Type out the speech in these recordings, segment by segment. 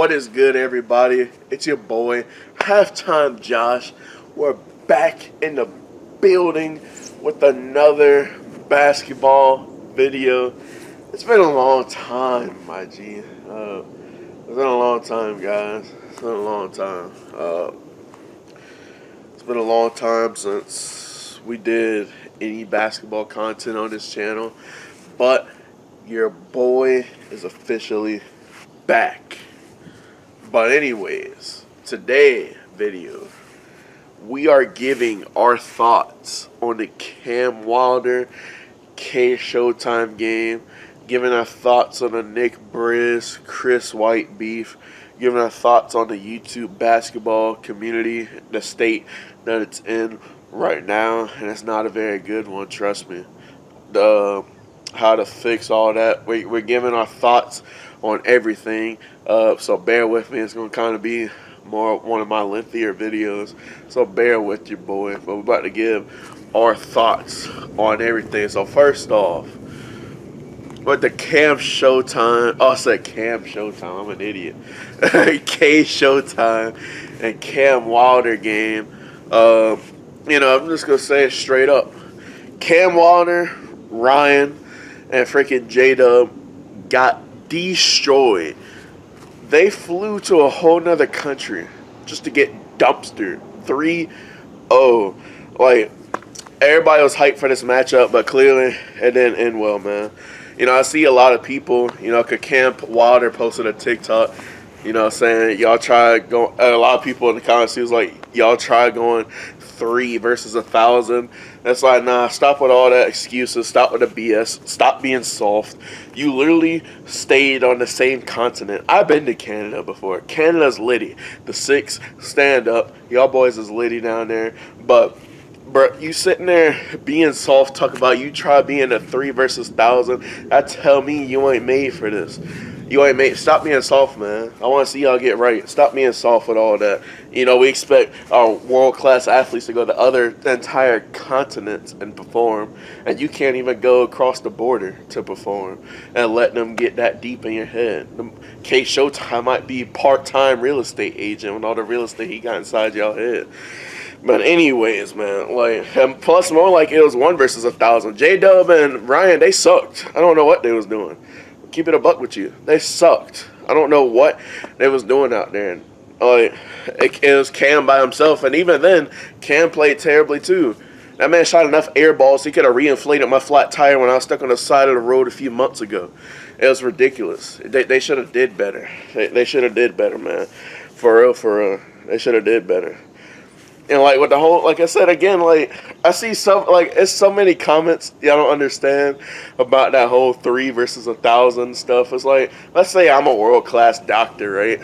What is good, everybody? It's your boy, Halftime Josh. We're back in the building with another basketball video. It's been a long time, my G. It's been a long time, guys. It's been a long time. It's been a long time since we did any basketball content on this channel, but your boy is officially back. But anyways, today video, we are giving our thoughts on the camwilder kshowtime game, giving our thoughts on the nickbriz CRSWHT beef, giving our thoughts on the YouTube basketball community, the state that it's in right now, and it's not a very good one, trust me. How to fix all that. We're giving our thoughts on everything, so bear with me. It's going to kind of be more one of my lengthier videos, so bear with your boy. But we're about to give our thoughts on everything. So first off, with the kshowtime, oh, I said camshowtime, I'm an idiot. kshowtime and camwilder game. You know, I'm just gonna say it straight up. Camwilder, Ryan, and freaking J-Dub got destroyed. They flew to a whole nother country just to get dumpstered 3-0. Like, everybody was hyped for this matchup, but clearly it didn't end well, man. You know, I see a lot of people, you know, camwilder posted a TikTok, you know, saying y'all try going, a lot of people in the comments, he was like, y'all try going 3 versus 1,000. That's like, nah, stop with all that excuses, stop with the BS, stop being soft. You literally stayed on the same continent. I've been to Canada before. Canada's litty. The 6 stand up. Y'all boys is litty down there. But bro, you sitting there being soft, talking about you try being a 3 versus 1,000. That tell me you ain't made for this. You ain't made. Stop being soft, man. I want to see y'all get right. Stop being soft with all that. You know, we expect our world-class athletes to go to the entire continents and perform, and you can't even go across the border to perform and let them get that deep in your head. kshowtime might be part-time real estate agent with all the real estate he got inside y'all head. But anyways, man, like, and plus more like it was 1 versus 1,000. J-Dub and Ryan, they sucked. I don't know what they was doing. Keep it a buck with you. They sucked. I don't know what they was doing out there. And, it was Cam by himself, and even then, Cam played terribly too. That man shot enough air balls, he could have reinflated my flat tire when I was stuck on the side of the road a few months ago. It was ridiculous. They should have did better. They should have did better, man. For real. They should have did better. And, like, with the whole, like I said, again, like, I see some, like, it's so many comments y'all don't understand about that whole 3 versus 1,000 stuff. It's like, let's say I'm a world-class doctor, right,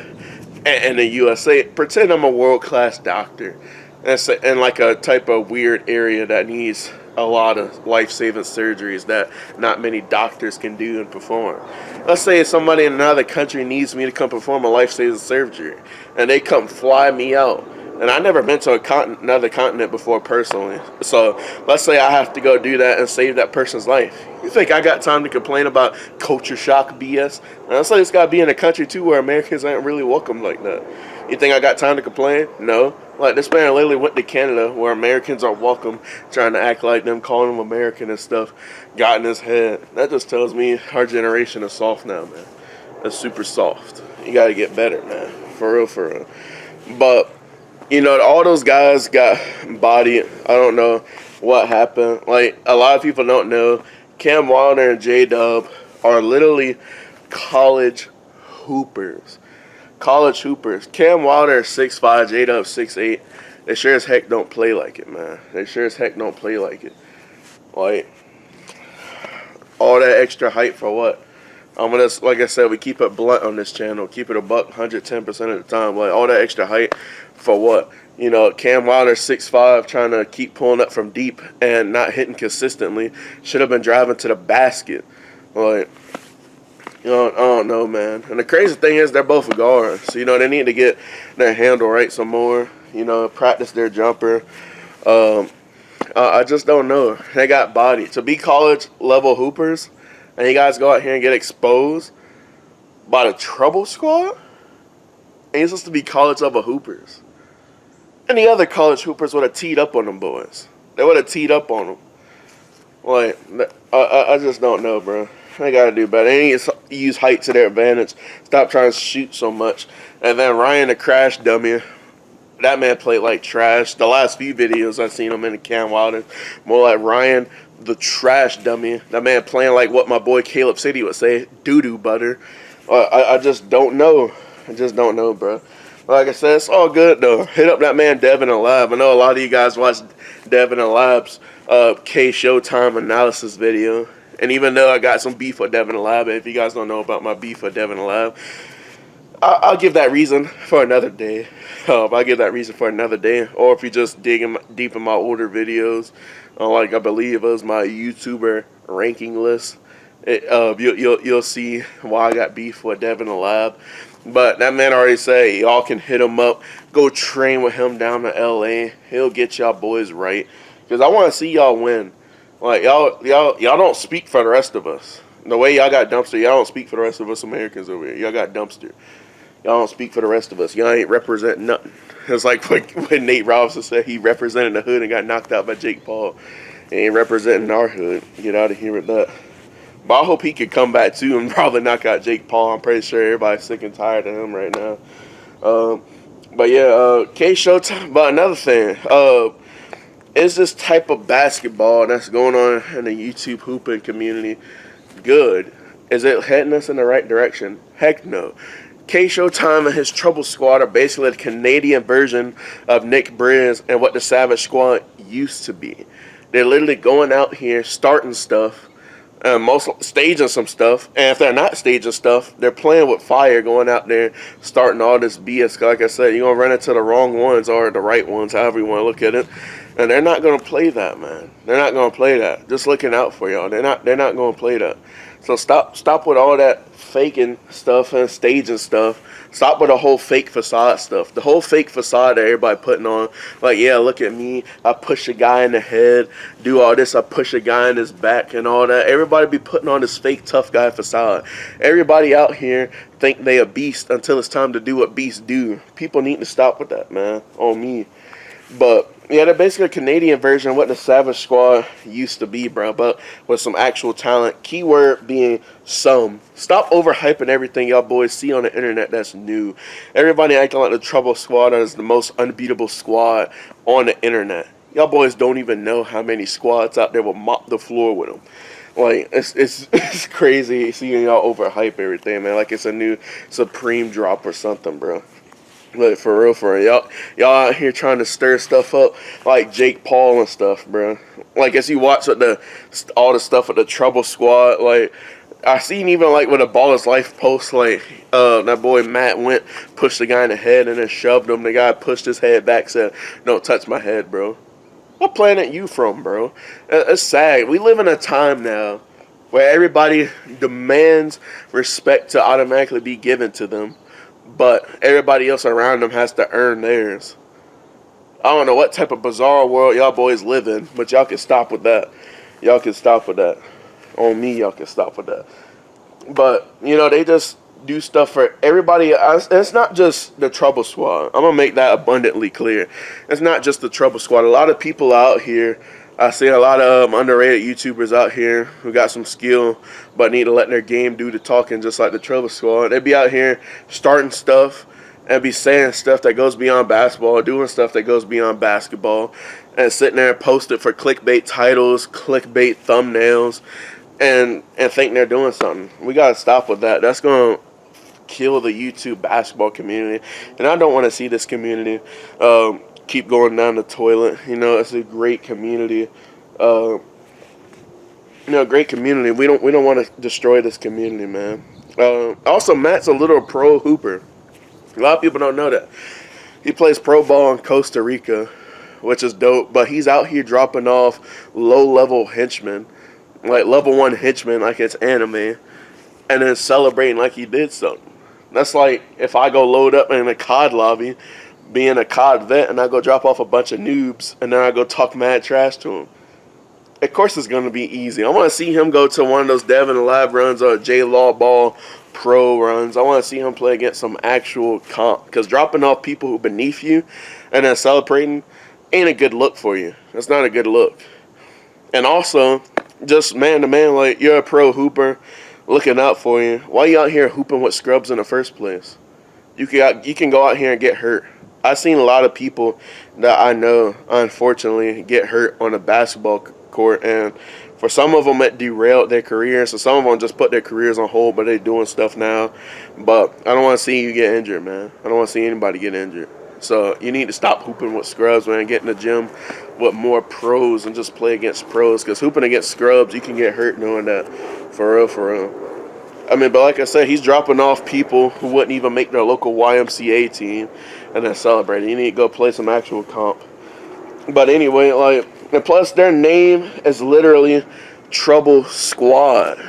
in the USA. Pretend I'm a world-class doctor in, like, a type of weird area that needs a lot of life-saving surgeries that not many doctors can do and perform. Let's say somebody in another country needs me to come perform a life-saving surgery, and they come fly me out. And I've never been to another continent before personally. So let's say I have to go do that and save that person's life. You think I got time to complain about culture shock BS? And let's say it's got to be in a country too where Americans aren't really welcome like that. You think I got time to complain? No. Like, this man literally went to Canada where Americans are welcome, trying to act like them, calling them American and stuff, got in his head. That just tells me our generation is soft now, man. It's super soft. You got to get better, man. For real. But you know, all those guys got bodied. I don't know what happened. Like, a lot of people don't know, camwilder and J-Dub are literally college hoopers. College hoopers. Camwilder is 6'5", J-Dub 6'8". They sure as heck don't play like it, man. They sure as heck don't play like it. Like, all that extra hype for what? I'm gonna, like I said, we keep it blunt on this channel. Keep it a buck 110% of the time. Like, all that extra hype for what? You know, camwilder 6'5", trying to keep pulling up from deep and not hitting consistently. Should have been driving to the basket. Like, you know, I don't know, man. And the crazy thing is they're both guards. So, you know, they need to get their handle right some more. You know, practice their jumper. I just don't know. They got body. To be college level hoopers, and you guys go out here and get exposed by the trouble squad? And he's supposed to be college level hoopers. Any other college hoopers would have teed up on them boys. They would have teed up on them. Like, I just don't know, bro. They gotta do better. They need to use height to their advantage. Stop trying to shoot so much. And then Ryan, the crash dummy. That man played like trash. The last few videos I've seen him in the Cam Wilder, more like Ryan, the trash dummy. That man playing like what my boy Caleb City would say, doo-doo butter. I just don't know. I just don't know, bro. Like I said, it's all good, though. Hit up that man Devin and Lab. I know a lot of you guys watch Devin and Lab's kshowtime analysis video. And even though I got some beef with Devin and Lab, if you guys don't know about my beef with Devin and Lab, I'll give that reason for another day. I'll give that reason for another day. Or if you just dig deep in my older videos, like I believe it was my YouTuber ranking list, you'll see why I got beef with Devin and Lab. But that man already said y'all can hit him up. Go train with him down to LA. He'll get y'all boys right. Because I want to see y'all win. Like y'all don't speak for the rest of us. The way y'all got dumpster, y'all don't speak for the rest of us Americans over here. Y'all got dumpster. Y'all don't speak for the rest of us. Y'all ain't representing nothing. It's like when Nate Robinson said he represented the hood and got knocked out by Jake Paul. He ain't representing our hood. Get out of here with that. But I hope he could come back too and probably knock out Jake Paul. I'm pretty sure everybody's sick and tired of him right now. But yeah, kshowtime. But another thing, is this type of basketball that's going on in the YouTube hooping community good? Is it heading us in the right direction? Heck no. kshowtime and his Trouble Squad are basically the Canadian version of nickbriz and what the Savage Squad used to be. They're literally going out here, starting stuff, staging some stuff, and if they're not staging stuff, they're playing with fire, going out there, starting all this BS. Like I said, you're going to run into the wrong ones or the right ones, however you want to look at it. And they're not going to play that, man. They're not going to play that. Just looking out for y'all. They're not going to play that. So stop with all that faking stuff and staging stuff. Stop with the whole fake facade stuff. The whole fake facade that everybody putting on. Like, yeah, look at me. I push a guy in the head. Do all this. I push a guy in his back and all that. Everybody be putting on this fake tough guy facade. Everybody out here think they a beast until it's time to do what beasts do. People need to stop with that, man. On me. But yeah, they're basically a Canadian version of what the Savage Squad used to be, bro, but with some actual talent. Keyword being some. Stop overhyping everything y'all boys see on the internet that's new. Everybody acting like the Trouble Squad is the most unbeatable squad on the internet. Y'all boys don't even know how many squads out there will mop the floor with them. Like, it's crazy seeing y'all overhype everything, man. Like it's a new Supreme drop or something, bro. Like, for real, y'all out here trying to stir stuff up like Jake Paul and stuff, bro. Like, as you watch with all the stuff with the Trouble Squad, like, I seen even, like, with a ballislife post, like, that boy Matt pushed the guy in the head and then shoved him. The guy pushed his head back, said, "Don't touch my head, bro." What planet you from, bro? It's sad. We live in a time now where everybody demands respect to automatically be given to them, but everybody else around them has to earn theirs. I don't know what type of bizarre world y'all boys live in, but y'all can stop with that. Y'all can stop with that. On me, y'all can stop with that. But, you know, they just do stuff for everybody. It's not just the Trouble Squad. I'm going to make that abundantly clear. It's not just the Trouble Squad. A lot of people out here, I see a lot of underrated YouTubers out here who got some skill but need to let their game do the talking, just like the Trouble Squad. They be out here starting stuff and be saying stuff that goes beyond basketball, doing stuff that goes beyond basketball, and sitting there and post it for clickbait titles, clickbait thumbnails, and think they're doing something. We got to stop with that. That's going to kill the YouTube basketball community, and I don't want to see this community keep going down the toilet. You know, it's a great community. Great community. We don't want to destroy this community, man. Also, Matt's a little pro hooper. A lot of people don't know that. He plays pro ball in Costa Rica, which is dope, but he's out here dropping off low-level henchmen, like level 1 henchmen, like it's anime, and then celebrating like he did something. That's like if I go load up in a COD lobby, being a COD vet, and I go drop off a bunch of noobs, and then I go talk mad trash to them. of course it's going to be easy. I want to see him go to one of those Devin Lab runs or J Law Ball Pro runs. I want to see him play against some actual comp, because dropping off people who beneath you and then celebrating ain't a good look for you. That's not a good look. And also, just man to man, like, you're a pro hooper, looking out for you. Why you out here hooping with scrubs in the first place? You can go out here and get hurt. I've seen a lot of people that I know, unfortunately, get hurt on a basketball court, and for some of them it derailed their careers, so some of them just put their careers on hold, but they're doing stuff now. But I don't want to see you get injured, man. I don't want to see anybody get injured. So you need to stop hooping with scrubs, man. Get in the gym with more pros and just play against pros, because hooping against scrubs, you can get hurt doing that. For real, for real. I mean, but like I said, he's dropping off people who wouldn't even make their local YMCA team and then celebrating. You need to go play some actual comp. But anyway, like, and plus their name is literally Trouble Squad.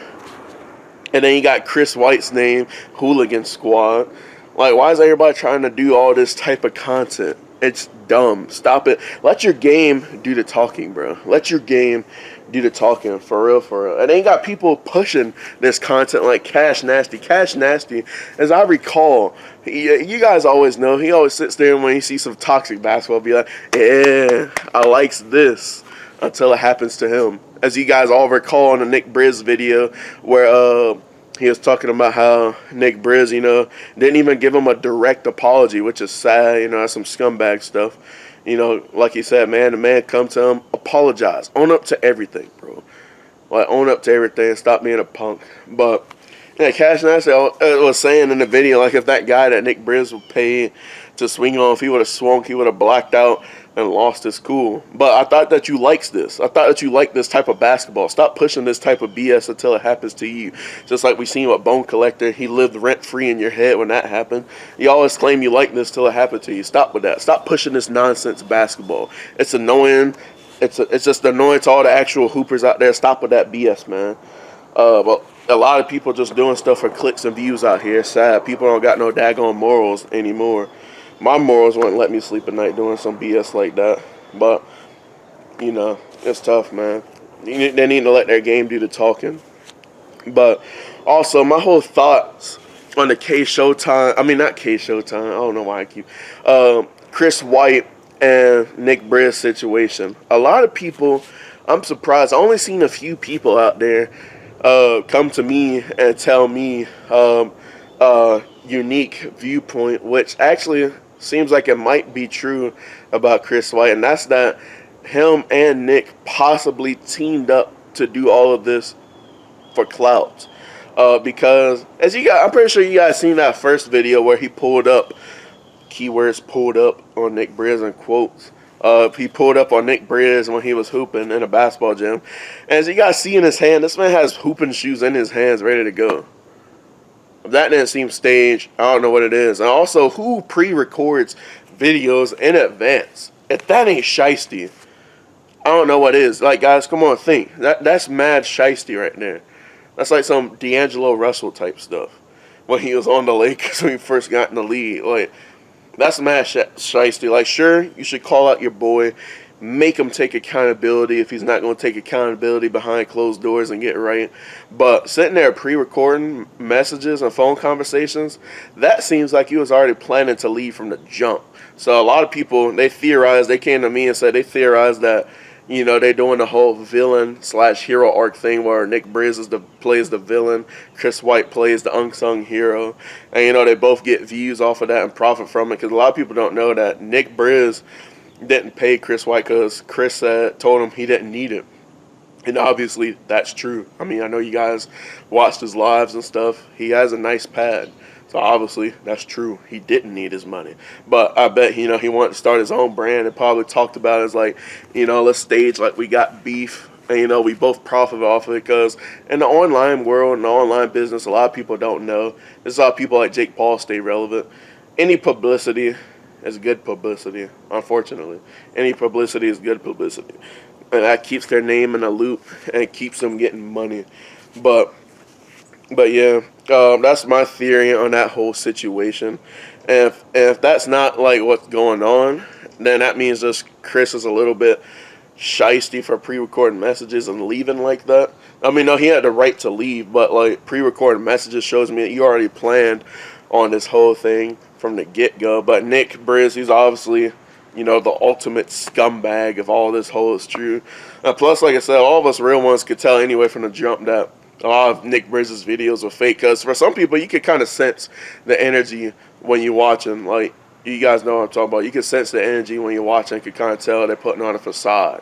And then you got Chris White's name, Hooligan Squad. Like, why is everybody trying to do all this type of content? It's dumb. Stop it. Let your game do the talking, bro. Let your game do the talking, for real, for real. And they got people pushing this content like Cash Nasty. Cash Nasty, as I recall, you guys always know, he always sits there and when he sees some toxic basketball, be like, yeah, I likes this, until it happens to him. As you guys all recall in the nickbriz video where he was talking about how nickbriz, didn't even give him a direct apology, which is sad. That's some scumbag stuff. Like he said, man, the man come to him, apologize, own up to everything, bro. Like, own up to everything, stop being a punk. But yeah, Cash Nasty was saying in the video, like, if that guy that nickbriz would pay to swing on, if he would have swung, he would have blacked out and lost his cool. But I thought that you likes this. I thought that you like this type of basketball. Stop pushing this type of BS until it happens to you. Just like we seen with Bone Collector. He lived rent-free in your head when that happened. You always claim you like this till it happened to you. Stop with that. Stop pushing this nonsense basketball. It's annoying. It's just annoying to all the actual hoopers out there. Stop with that BS, man. But a lot of people just doing stuff for clicks and views out here. It's sad. People don't got no daggone morals anymore. My morals wouldn't let me sleep at night doing some BS like that. But, it's tough, man. They need to let their game do the talking. But also, my whole thoughts on the kshowtime, not kshowtime, I don't know why I keep, Chris White and nickbriz situation. A lot of people, I'm surprised, I only seen a few people out there come to me and tell me unique viewpoint, which actually seems like it might be true about Chris White, and that's that him and Nick possibly teamed up to do all of this for clout. Because I'm pretty sure you guys seen that first video where he pulled up, keywords pulled up on nickbriz and quotes. He pulled up on nickbriz when he was hooping in a basketball gym. And as you guys see in his hand, this man has hooping shoes in his hands ready to go. If that didn't seem staged, I don't know what it is. And also, who pre-records videos in advance? If that ain't shiesty, I don't know what is. Like, guys, come on, think. That's mad shiesty right there. That's like some D'Angelo Russell type stuff. When he was on the Lakers when he first got in the league. Like, that's mad shiesty. Like, sure, you should call out your boy. Make him take accountability if he's not going to take accountability behind closed doors and get right. But sitting there pre-recording messages and phone conversations, that seems like he was already planning to leave from the jump. So a lot of people, they came to me and said they theorized that, they're doing the whole villain/hero arc thing where nickbriz plays the villain, Chris White plays the unsung hero. And, they both get views off of that and profit from it, because a lot of people don't know that nickbriz didn't pay Chris White because Chris told him he didn't need it. And obviously, that's true. I know you guys watched his lives and stuff. He has a nice pad. So obviously, that's true. He didn't need his money. But I bet, he wanted to start his own brand and probably talked about it as like, let's stage like we got beef. And, we both profit off of it, because in the online world, in the online business, a lot of people don't know. This is how people like Jake Paul stay relevant. Any publicity is good publicity, unfortunately. Any publicity is good publicity. And that keeps their name in a loop and keeps them getting money. But yeah, that's my theory on that whole situation. And if that's not like what's going on, then that means just Chris is a little bit shiesty for pre-recording messages and leaving like that. I mean, no, he had the right to leave, but like pre-recorded messages shows me that you already planned on this whole thing from the get-go. But nickbriz, he's obviously, you know, the ultimate scumbag if all this holds true. Plus, like I said, all of us real ones could tell anyway from the jump that a lot of nickbriz's videos are fake. Because for some people, you could kind of sense the energy when you're watching. Like, you guys know what I'm talking about. You can sense the energy when you're watching. You can kind of tell they're putting on a facade.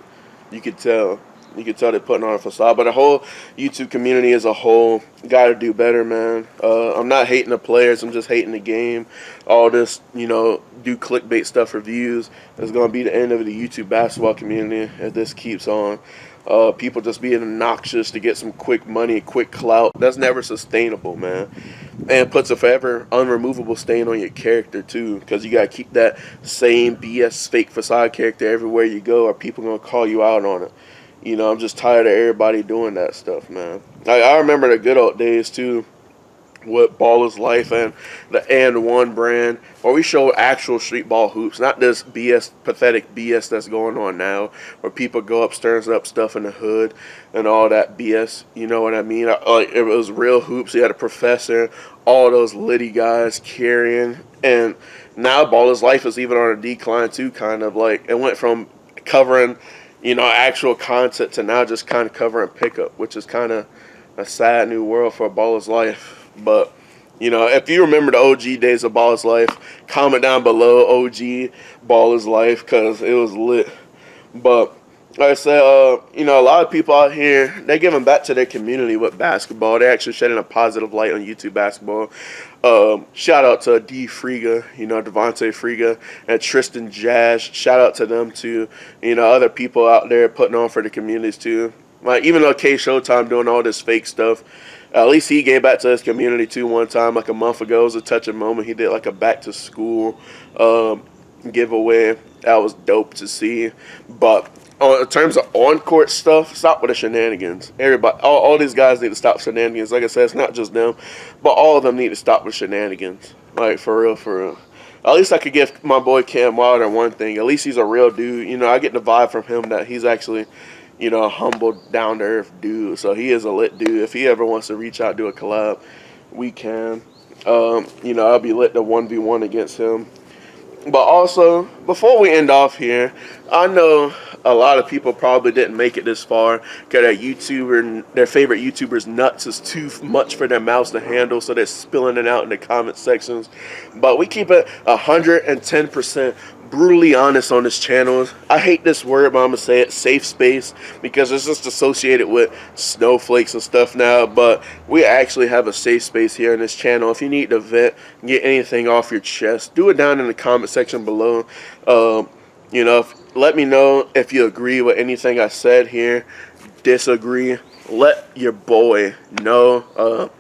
You could tell. You can tell they're putting on a facade. But the whole YouTube community as a whole got to do better, man. I'm not hating the players. I'm just hating the game. All this, you know, do clickbait stuff for views is going to be the end of the YouTube basketball community if this keeps on. People just being obnoxious to get some quick money, quick clout. That's never sustainable, man. And puts a forever unremovable stain on your character, too. Because you got to keep that same BS fake facade character everywhere you go, or people going to call you out on it. You know, I'm just tired of everybody doing that stuff, man. I remember the good old days, too, with ballislife and the And One brand, where we showed actual street ball hoops, not this BS, pathetic BS that's going on now, where people go upstairs up stuff in the hood and all that BS. You know what I mean? Like, it was real hoops. You had a professor, all those litty guys carrying, and now ballislife is even on a decline too. Kind of like it went from covering, you know, actual content to now just kind of covering pickup, which is kind of a sad new world for ballislife. But, you know, if you remember the OG days of ballislife, comment down below OG ballislife, because it was lit. But like I said, you know, a lot of people out here, they're giving back to their community with basketball. They're actually shedding a positive light on YouTube basketball. Shout out to D Friga, you know, Devontae Friga, and Tristan Jazz. Shout out to them too. You know, other people out there putting on for the communities too. Like, even though kshowtime doing all this fake stuff, at least he gave back to his community too one time, like a month ago. It was a touching moment. He did like a back to school giveaway. That was dope to see. But in terms of on-court stuff, stop with the shenanigans. Everybody, all these guys need to stop shenanigans. Like I said, it's not just them, but all of them need to stop with shenanigans. Like, for real, for real. At least I could give my boy camwilder one thing. At least he's a real dude. You know, I get the vibe from him that he's actually, you know, a humble, down-to-earth dude. So he is a lit dude. If he ever wants to reach out, do a collab, we can. You know, I'll be lit to 1v1 against him. But also, before we end off here, I know a lot of people probably didn't make it this far because their favorite YouTuber's nuts is too much for their mouths to handle, so they're spilling it out in the comment sections. But we keep it 110% brutally honest on this channel. I hate this word, but I'm going to say it, safe space, because it's just associated with snowflakes and stuff now. But we actually have a safe space here in this channel. If you need to vent, get anything off your chest, do it down in the comment section below. You know, let me know if you agree with anything I said here, disagree. Let your boy know.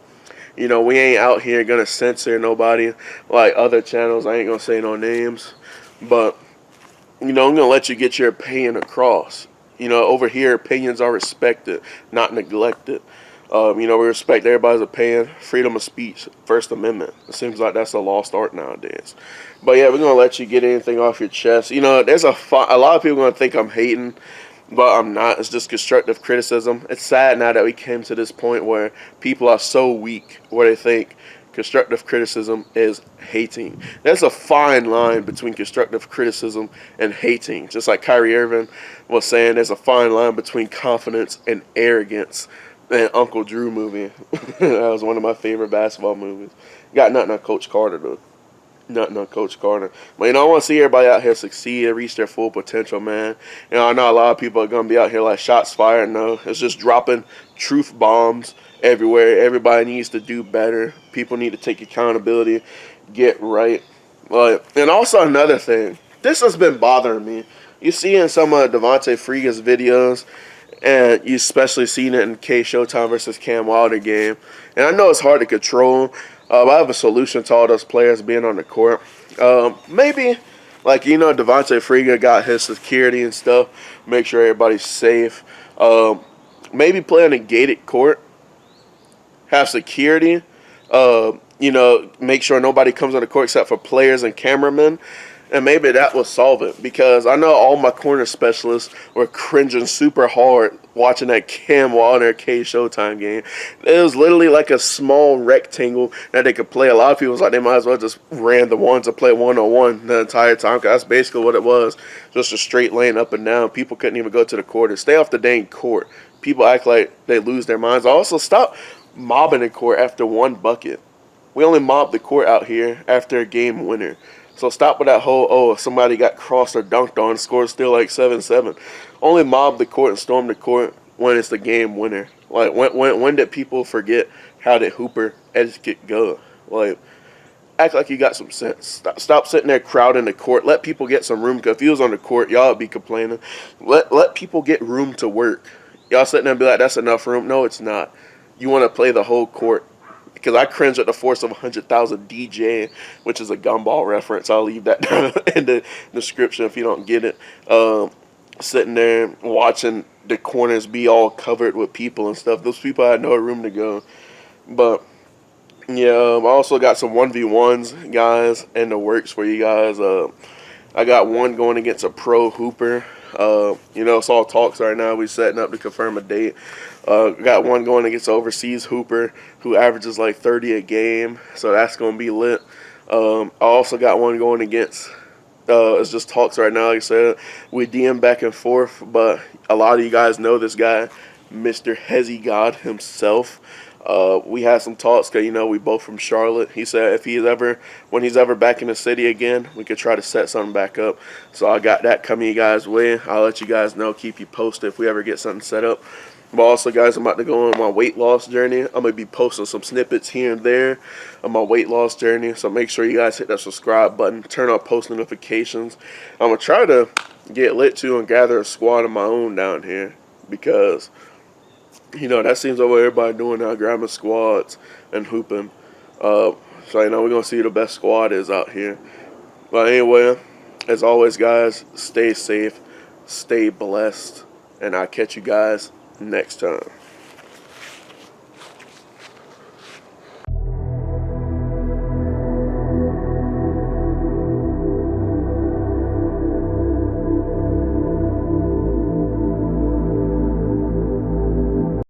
You know, we ain't out here going to censor nobody like other channels. I ain't going to say no names. But, you know, I'm going to let you get your opinion across. You know, over here, opinions are respected, not neglected. You know, we respect everybody's opinion, freedom of speech, First Amendment. It seems like that's a lost art nowadays. But, yeah, we're going to let you get anything off your chest. You know, there's a lot of people going to think I'm hating, but I'm not. It's just constructive criticism. It's sad now that we came to this point where people are so weak where they think constructive criticism is hating. There's a fine line between constructive criticism and hating. Just like Kyrie Irving was saying, there's a fine line between confidence and arrogance. And Uncle Drew movie. That was one of my favorite basketball movies. Got nothing on Coach Carter, though. Nothing on Coach Carter. But, you know, I want to see everybody out here succeed and reach their full potential, man. You know, I know a lot of people are going to be out here like shots fired. No, it's just dropping truth bombs everywhere. Everybody needs to do better. People need to take accountability, get right. And also another thing, this has been bothering me. You see in some of Devontae Friga's videos, and you especially seen it in kshowtime versus camwilder game. And I know it's hard to control. I have a solution to all those players being on the court. Maybe, like, you know, Devontae Friga got his security and stuff. Make sure everybody's safe. Maybe play on a gated court. Have security. You know, make sure nobody comes on the court except for players and cameramen. And maybe that will solve it, because I know all my corner specialists were cringing super hard watching that camwilder kshowtime game. It was literally like a small rectangle that they could play. A lot of people was like they might as well just ran the ones to play one-on-one the entire time, because that's basically what it was. Just a straight lane up and down. People couldn't even go to the court or stay off the dang court. People act like they lose their minds. Also, stop mobbing the court after one bucket. We only mob the court out here after a game winner. So stop with that whole, oh, if somebody got crossed or dunked on, score's still like 7-7. Only mob the court and storm the court when it's the game winner. Like, when did people forget how did Hooper etiquette go? Like, act like you got some sense. Stop sitting there crowding the court. Let people get some room. Because if you was on the court, y'all would be complaining. Let people get room to work. Y'all sitting there and be like, that's enough room. No, it's not. You want to play the whole court. Because I cringe at the force of 100,000 DJ, which is a gumball reference. I'll leave that down in the description if you don't get it. Sitting there watching the corners be all covered with people and stuff. Those people had no room to go. But, yeah, I also got some 1v1s, guys, in the works for you guys. I got one going against a pro hooper. It's all talks right now. We're setting up to confirm a date. Got one going against an overseas hooper who averages like 30 a game, so that's going to be lit. I also got one going against, it's just talks right now. Like I said, we DM back and forth, but a lot of you guys know this guy, Mr. Hezzy God himself. We had some talks because, we both from Charlotte. He said when he's ever back in the city again, we could try to set something back up. So I got that coming you guys' way. I'll let you guys know, keep you posted if we ever get something set up. But also, guys, I'm about to go on my weight loss journey. I'm going to be posting some snippets here and there of my weight loss journey. So make sure you guys hit that subscribe button, turn on post notifications. I'm going to try to get lit too and gather a squad of my own down here, because that seems like what everybody doing now, grabbing squads and hooping. So, we're going to see who the best squad is out here. But anyway, as always, guys, stay safe, stay blessed, and I'll catch you guys next time.